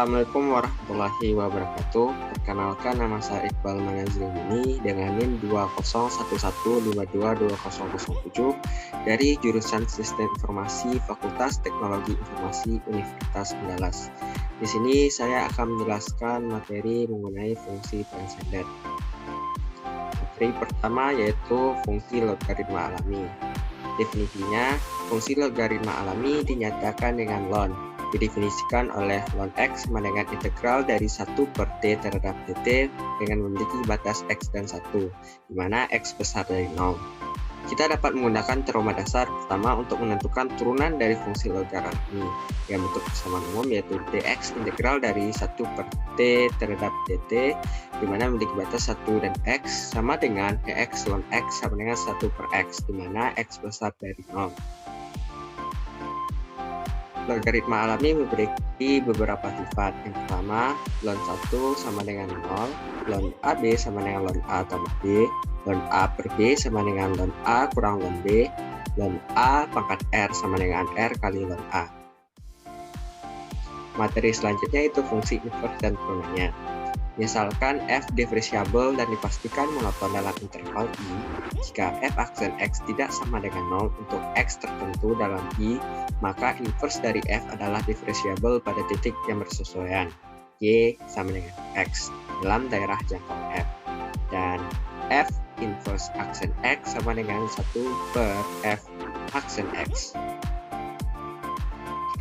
Assalamualaikum warahmatullahi wabarakatuh. Perkenalkan, nama saya Iqbal Manazilini dengan NIM 2011522007 dari jurusan Sistem Informasi Fakultas Teknologi Informasi Universitas Andalas. Di sini saya akan menjelaskan materi mengenai fungsi transcendent. Materi pertama yaitu fungsi logaritma alami. Definisinya, fungsi logaritma alami dinyatakan dengan ln. Didefinisikan oleh ln x sama dengan integral dari 1 per t terhadap dt dengan memiliki batas x dan 1, di mana x besar dari 0. Kita dapat menggunakan teorema dasar pertama untuk menentukan turunan dari fungsi logaritma yang bentuk persamaan umum, yaitu dx integral dari 1 per t terhadap dt, di mana memiliki batas 1 dan x sama dengan dx ln x sama dengan 1 per x, di mana x besar dari 0. Logaritma alami memiliki beberapa sifat. Yang pertama, ln 1 sama dengan 0, ln AB sama dengan ln A tambah B, ln A per B sama dengan ln A kurang ln B, ln A pangkat R sama dengan R kali ln A. Materi selanjutnya itu fungsi inverse dan turunannya. Misalkan f diferensiabel dan dipastikan monoton dalam interval I, jika f aksen x tidak sama dengan 0 untuk x tertentu dalam I, maka inverse dari f adalah diferensiabel pada titik yang bersesuaian, y sama dengan x, dalam daerah jangkau f. Dan f inverse aksen x sama dengan 1 per f aksen x.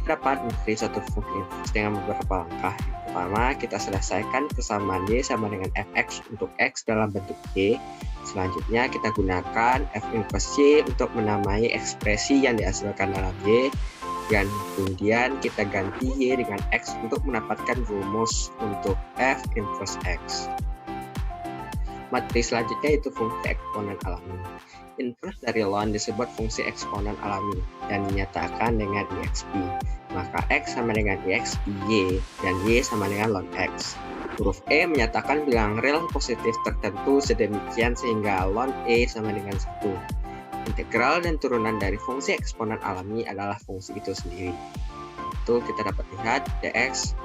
Kita dapat mencari satu fungsi inverse dengan beberapa langkah. Pertama, kita selesaikan kesamaan y sama dengan fx untuk x dalam bentuk y. Selanjutnya, kita gunakan f inverse y untuk menamai ekspresi yang dihasilkan dalam y. Dan kemudian kita ganti y dengan x untuk mendapatkan rumus untuk f inverse x. Materi selanjutnya itu fungsi eksponen alami. Inverse dari ln disebut fungsi eksponen alami dan dinyatakan dengan exp. Maka x sama dengan exp y dan y sama dengan ln x. Huruf E menyatakan bilangan real positif tertentu sedemikian sehingga ln E sama dengan 1. Integral dan turunan dari fungsi eksponen alami adalah fungsi itu sendiri. Itu kita dapat lihat dx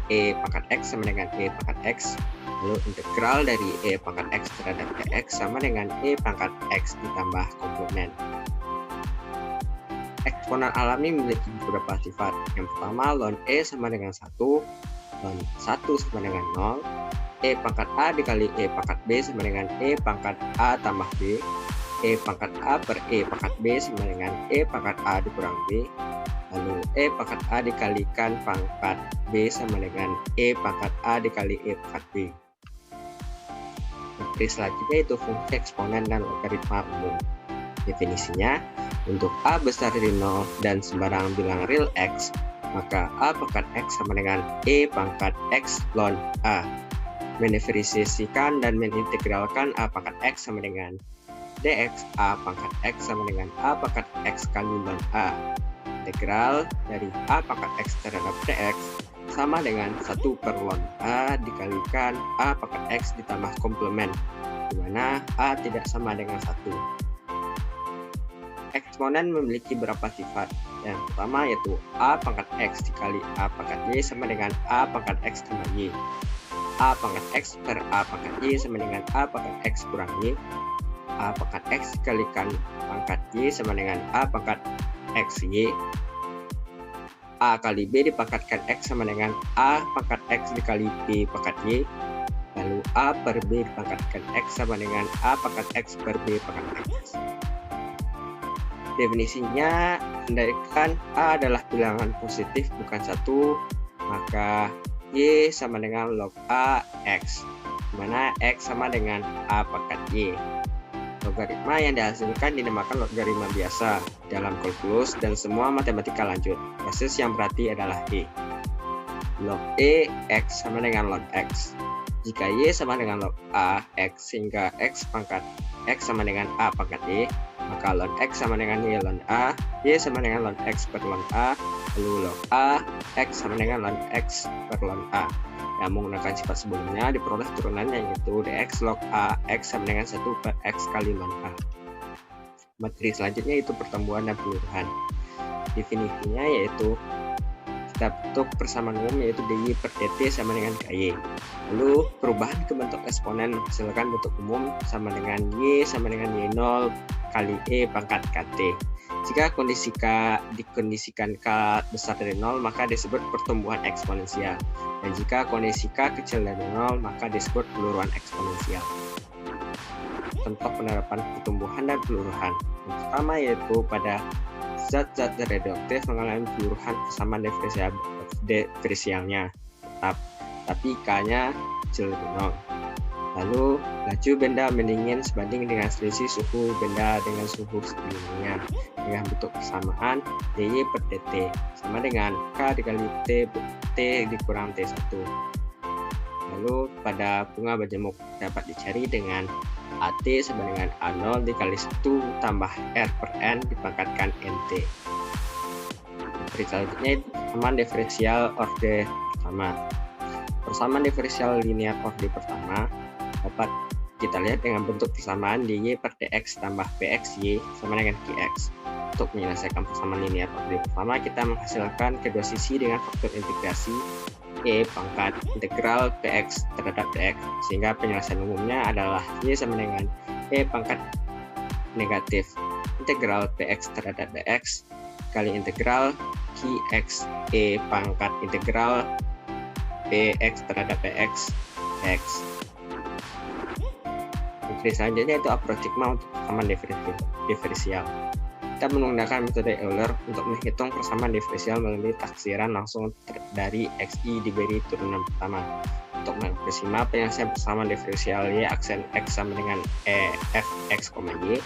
e pangkat x sama dengan e pangkat x. Lalu integral dari e pangkat x terhadap dx sama dengan e pangkat x ditambah komplement. Eksponen alami memiliki beberapa sifat. Yang pertama, ln e sama dengan 1, ln 1 sama dengan 0, e pangkat a dikali e pangkat b sama dengan e pangkat a tambah b, e pangkat a per e pangkat b sama dengan e pangkat a dikurang b, lalu e pangkat a dikalikan pangkat b sama dengan e pangkat a dikali e pangkat b. Materi selanjutnya itu fungsi eksponen dan logaritma umum. Definisinya, untuk a besar dari 0 dan sembarang bilangan real x, maka a pangkat x sama dengan e pangkat x ln a. Mendiferensiasikan dan mengintegralkan a pangkat x sama dengan dx a pangkat x sama dengan a pangkat x kali ln a. Integral dari a pangkat x terhadap dx sama dengan 1 per ln a dikalikan a pangkat x ditambah komplement, di mana a tidak sama dengan 1. Eksponen memiliki beberapa sifat. Yang pertama yaitu a pangkat x dikali a pangkat y sama dengan a pangkat x tambah y. A pangkat x per a pangkat y sama dengan a pangkat x kurang y. A pangkat x dikalikan pangkat y sama dengan a pangkat x y. A kali b dipangkatkan x sama dengan a pangkat x dikali b pangkat y. Lalu a per b dipangkatkan x sama dengan a pangkat x per b pangkat x. Definisinya, andaikan a adalah bilangan positif bukan 1, maka y sama dengan log a x, di mana x sama dengan a pangkat y. Logaritma yang dihasilkan dinamakan logaritma biasa dalam kalkulus dan semua matematika lanjut. Basis yang berarti adalah e. Log e x sama dengan log x. Jika y sama dengan log a x sehingga x pangkat x sama dengan a pangkat y, maka ln x sama dengan y ln a, y sama dengan ln x per ln a, lalu log a x sama dengan ln x per ln a. Yang menggunakan sifat sebelumnya diperoleh turunannya yaitu dx log a x sama dengan 1 per x kali ln a. Materi selanjutnya itu pertumbuhan dan peluruhan. Definisinya yaitu bentuk persamaan umum yaitu dy per dt sama dengan KY. Lalu perubahan ke bentuk eksponen menghasilkan bentuk umum sama dengan y sama dengan y0 kali e pangkat kt. Jika kondisi K dikondisikan K besar dari 0, maka disebut pertumbuhan eksponensial. Dan jika kondisi K kecil dari 0, maka disebut peluruhan eksponensial. Contoh penerapan pertumbuhan dan peluruhan. Yang pertama yaitu pada zat-zat radioaktif mengalami peluruhan persamaan diferensialnya tetap, tapi K-nya kecil dari 0. Lalu laju benda mendingin sebanding dengan selisih suhu benda dengan suhu sebelumnya dengan bentuk persamaan dy per dt sama dengan K dikali T dikurang T1. Lalu pada bunga berjemuk dapat dicari dengan AT sama dengan A0 dikali 1 tambah R per N dipangkatkan NT. Selanjutnya itu persamaan diferensial orde pertama. Persamaan diferensial linear orde pertama dapat kita lihat dengan bentuk persamaan dy per dx tambah pxy sama dengan qx. Untuk menyelesaikan persamaan linear orde pertama, kita menghasilkan kedua sisi dengan faktor integrasi e pangkat integral px terhadap dx, sehingga penyelesaian umumnya adalah y sama dengan e pangkat negatif integral px terhadap dx kali integral qx e pangkat integral px terhadap px x. Selanjutnya itu aprotsigma untuk persamaan diferensial. Kita menggunakan metode Euler untuk menghitung persamaan diferensial melalui taksiran langsung dari xi diberi turunan pertama. Untuk mengaprosima penyelesaian persamaan diferensial y aksen x sama dengan fx, y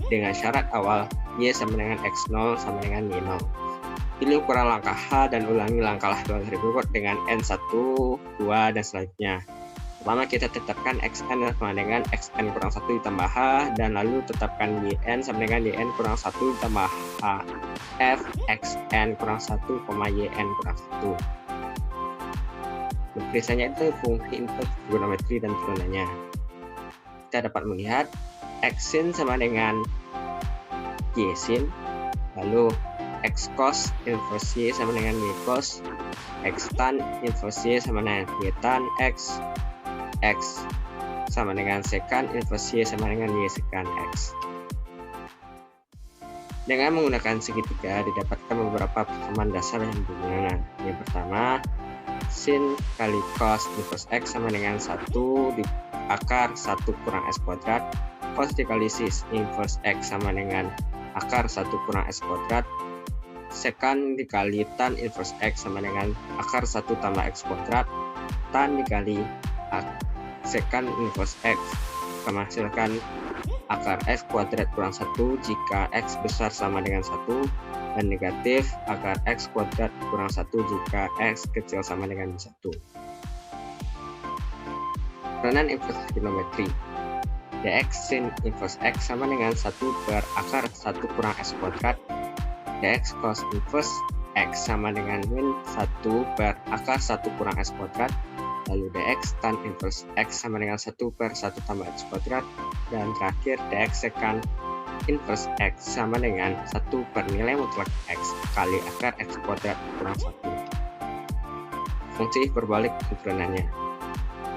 dengan syarat awal y sama dengan x0 sama dengan y0. Pilih ukuran langkah h dan ulangi langkah berikut dengan n1, 2, dan selanjutnya. Pertama kita tetapkan xn sama dengan xn kurang 1 ditambah h, dan lalu tetapkan yn sama dengan yn kurang 1 ditambah h f xn kurang 1, yn kurang 1. Tulisannya itu fungsi input trigonometri dan turunannya. Kita dapat melihat xsin sama dengan y sin, lalu x cos inverse y sama dengan y cos, x tan inverse y sama dengan y tan x sama dengan secant inverse y sama dengan y secant x. Dengan menggunakan segitiga didapatkan beberapa persamaan dasar yang berbeda. Yang pertama, sin kali cos inverse x sama dengan 1 di akar 1 kurang x kuadrat, cos dikali sin inverse x sama dengan akar 1 kurang x kuadrat, secant dikali tan inverse x sama dengan akar 1 tambah x kuadrat, tan dikali secant inverse x menghasilkan akar x kuadrat kurang 1 jika x besar sama dengan 1, dan negatif akar x kuadrat kurang 1 jika x kecil sama dengan 1. Peranan inverse trigonometri. Dx sin inverse x sama dengan 1 per akar 1 kurang x kuadrat, dx cos inverse x sama dengan min 1 per akar 1 kurang x kuadrat, lalu dx tan inverse x sama dengan 1 per 1 tambah x kuadrat, dan terakhir dx secant inverse x sama dengan 1 per nilai mutlak x kali akar x kuadrat kurang 1. Fungsi hiperbalik turunannya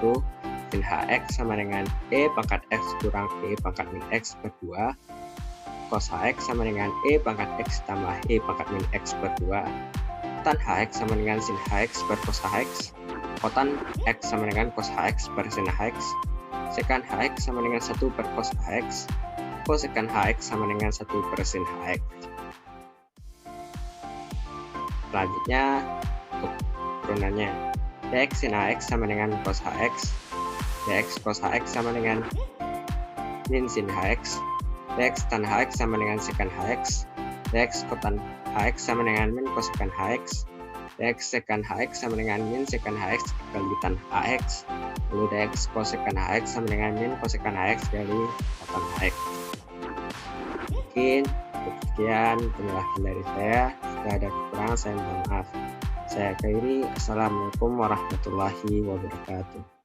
itu sin hx sama dengan e pangkat x kurang e pangkat min x per 2, cos hx sama dengan e pangkat x tambah e pangkat min x per 2, tan hx sama dengan sin hx per cos hx, kotan x sama dengan cos hx per sin hx, secant hx sama dengan 1 per cos hx, cosecant hx sama dengan 1 per sin hx. Selanjutnya untuk turunannya, dx sin hx sama dengan cos hx, dx cos hx sama dengan min sin hx, dx tan hx sama dengan secant hx, dx kotan hx sama dengan min cosecant hx, dx secant hx sama dengan min secant hx kali tan hx, lalu dx cosecant hx sama dengan min cosecant hx kali kotan hx. Mungkin sekian penjelasan dari saya. Jika ada kekurangan saya mohon maaf. Saya akhiri. Assalamualaikum warahmatullahi wabarakatuh.